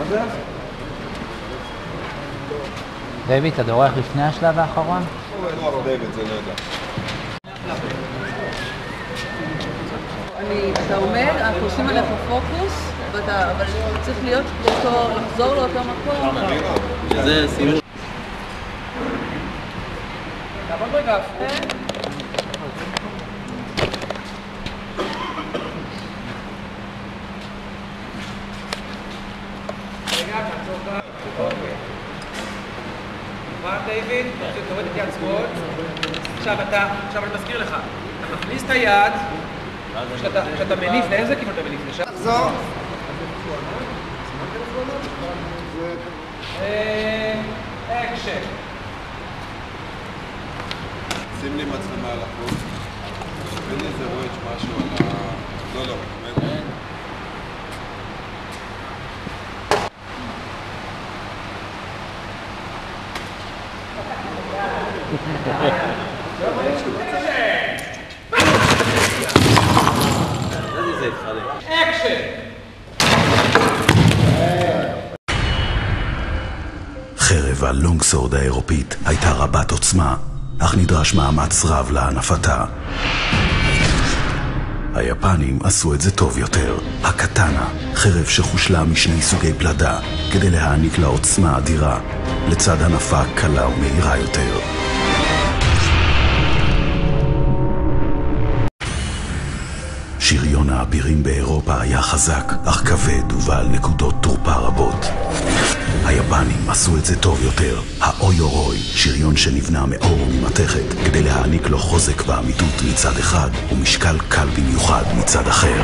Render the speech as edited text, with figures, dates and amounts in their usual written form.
זה? דיוויד, אתה דורך לפני השלב האחרון? לא, דיוויד, זה לא יודע. אתה עומד, אנחנו עושים עליך פוקוס, אבל צריך להיות לחזור לאותו מקום. שזה סימון. תעבוד רגע. רגע, תעצור כאן. אוקיי. מובן, דיוויד? תוריד את יד שמאל. עכשיו אני מזכיר לך. אתה מכניס את היד. כשאתה מניף, לאיזה כיוון אתה מניף? לשם? תחזור. אקשן. שים לי מצלמה על החוץ. תביא לי איזה רואה משהו על ה... לא, באמת. אקשן! חרב הלונגסורד האירופית הייתה רבת עוצמה, אך נדרש מאמץ רב להנפתה. היפנים עשו את זה טוב יותר. הקטנה, חרב שחושלה משני סוגי פלדה, כדי להעניק לה עוצמה אדירה, לצד הנפה קלה ומהירה יותר. שריון האבירים באירופה היה חזק, אך כבד ובעל נקודות תורפה רבות. היפנים עשו את זה טוב יותר. האויורוי, שריון שנבנה מאור וממתכת, כדי להעניק לו חוזק ועמידות מצד אחד, ומשקל קל במיוחד מצד אחר.